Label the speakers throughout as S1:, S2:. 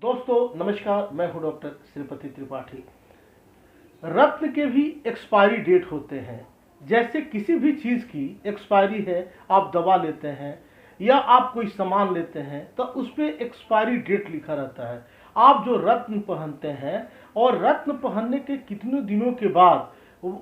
S1: दोस्तों नमस्कार, मैं हूं डॉक्टर श्रीपति त्रिपाठी। रत्न के भी एक्सपायरी डेट होते हैं। जैसे किसी भी चीज़ की एक्सपायरी है, आप दवा लेते हैं या आप कोई सामान लेते हैं तो उस पर एक्सपायरी डेट लिखा रहता है। आप जो रत्न पहनते हैं और रत्न पहनने के कितने दिनों के बाद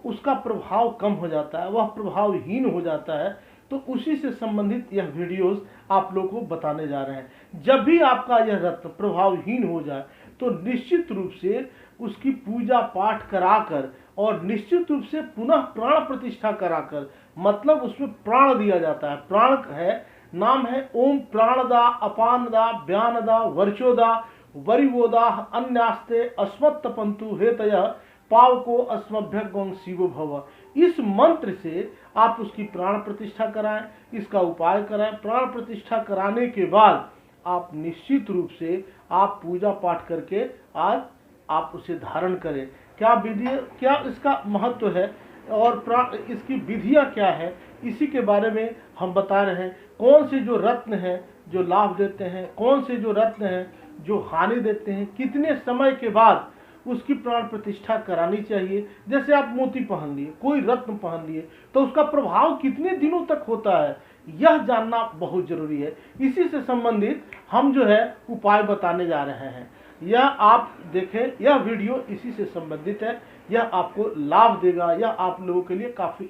S1: उसका प्रभाव कम हो जाता है, वह प्रभावहीन हो जाता है, तो उसी से संबंधित यह वीडियोस आप लोगों को बताने जा रहे हैं। जब भी आपका यह रत्न प्रभावहीन हो जाए तो निश्चित रूप से उसकी पूजा पाठ कराकर और निश्चित रूप से पुनः प्राण प्रतिष्ठा कराकर, मतलब उसमें प्राण दिया जाता है। प्राण है, नाम है ओम प्राणदा अपानदा व्यानदा वर्चोदा वरिवोदा अन्यास्ते अस्मत्तपंतु हेतय पावको अस्मभ्य गौं शिवो भव। इस मंत्र से आप उसकी प्राण प्रतिष्ठा कराएं, इसका उपाय कराएं। प्राण प्रतिष्ठा कराने के बाद आप निश्चित रूप से आप पूजा पाठ करके आज आप उसे धारण करें। क्या विधि, क्या इसका महत्व है और इसकी विधियां क्या है, इसी के बारे में हम बता रहे हैं। कौन से जो रत्न हैं जो लाभ देते हैं, कौन से जो रत्न हैं जो हानि देते हैं, कितने समय के बाद उसकी प्राण प्रतिष्ठा करानी चाहिए। जैसे आप मोती पहन लिए, कोई रत्न पहन लिए, तो उसका प्रभाव कितने दिनों तक होता है, यह जानना बहुत जरूरी है। इसी से संबंधित हम जो है उपाय बताने जा रहे हैं। यह आप देखें, यह वीडियो इसी से संबंधित है। यह आपको लाभ देगा, यह आप लोगों के लिए काफी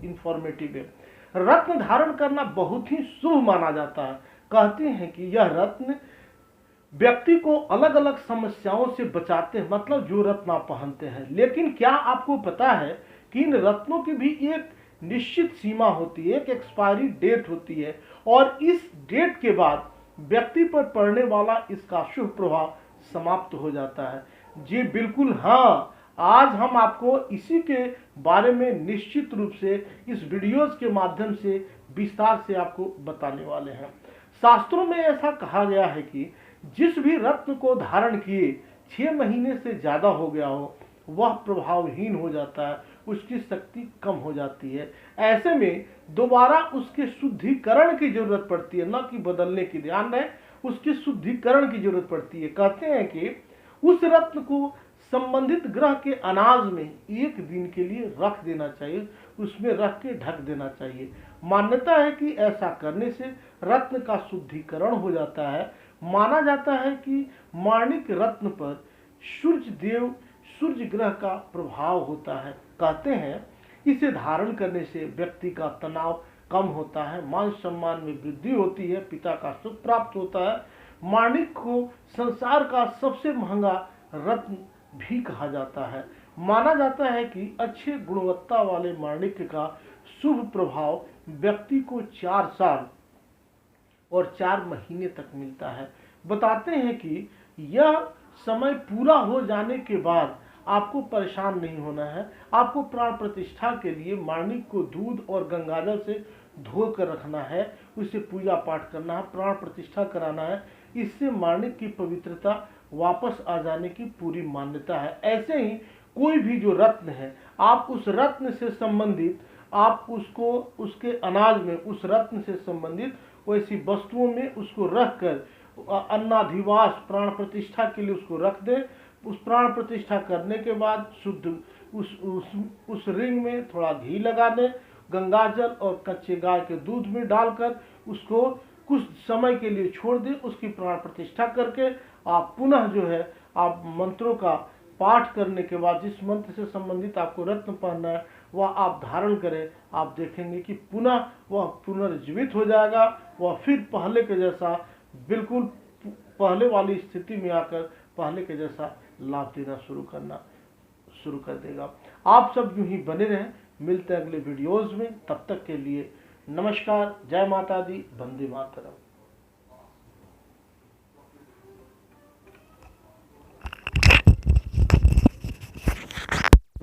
S1: इंफॉर्मेटिव है। रत्न धारण करना बहुत ही शुभ माना जाता है। कहते हैं कि यह रत्न व्यक्ति को अलग अलग समस्याओं से बचाते हैं, मतलब जो रत्न आप पहनते हैं। लेकिन क्या आपको पता है कि इन रत्नों की भी एक निश्चित सीमा होती है, एक एक्सपायरी डेट होती है, और इस डेट के बाद व्यक्ति पर पड़ने वाला इसका शुभ प्रभाव समाप्त हो जाता है। जी बिल्कुल हाँ, आज हम आपको इसी के बारे में निश्चित रूप से इस वीडियोस के माध्यम से विस्तार से आपको बताने वाले हैं। शास्त्रों में ऐसा कहा गया है कि जिस भी रत्न को धारण किए 6 महीने से ज्यादा हो गया हो, वह प्रभावहीन हो जाता है, उसकी शक्ति कम हो जाती है। ऐसे में दोबारा उसके शुद्धिकरण की जरूरत पड़ती है, न कि बदलने की। ध्यान रहे, उसके शुद्धिकरण की जरूरत पड़ती है। कहते हैं कि उस रत्न को संबंधित ग्रह के अनाज में 1 दिन के लिए रख देना चाहिए, उसमें रख के ढक देना चाहिए। मान्यता है कि ऐसा करने से रत्न का शुद्धिकरण हो जाता है। माना जाता है कि माणिक रत्न पर सूर्य ग्रह का प्रभाव होता है। कहते हैं इसे धारण करने से व्यक्ति का तनाव कम होता है, मान सम्मान में वृद्धि होती है, पिता का सुख प्राप्त होता है। माणिक को संसार का सबसे महंगा रत्न भी कहा जाता है। माना जाता है कि अच्छे गुणवत्ता वाले माणिक का शुभ प्रभाव व्यक्ति को 4 साल और 4 महीने तक मिलता है। बताते हैं कि यह समय पूरा हो जाने के बाद आपको परेशान नहीं होना है। आपको प्राण प्रतिष्ठा के लिए माणिक को दूध और गंगाजल से धो कर रखना है, उसे पूजा पाठ करना है, प्राण प्रतिष्ठा कराना है। इससे माणिक की पवित्रता वापस आ जाने की पूरी मान्यता है। ऐसे ही कोई भी जो रत्न है, आप उस रत्न से संबंधित, आप उसको उसके अनाज में उस रत्न से संबंधित वैसी वस्तुओं में उसको रख कर अन्नाधिवास प्राण प्रतिष्ठा के लिए उसको रख दें। उस प्राण प्रतिष्ठा करने के बाद शुद्ध उस रिंग में थोड़ा घी लगा दें, गंगाजल और कच्चे गाय के दूध में डालकर उसको कुछ समय के लिए छोड़ दें। उसकी प्राण प्रतिष्ठा करके आप पुनः जो है आप मंत्रों का पाठ करने के बाद जिस मंत्र से संबंधित आपको रत्न पहनना है वह आप धारण करें। आप देखेंगे कि पुनः वह पुनर्जीवित हो जाएगा, वह फिर पहले के जैसा, बिल्कुल पहले वाली स्थिति में आकर पहले के जैसा लाभ देना शुरू कर देगा। आप सब यूं ही बने रहें। मिलते हैं अगले वीडियोज में, तब तक के लिए नमस्कार, जय माता दी, वंदे मातरम।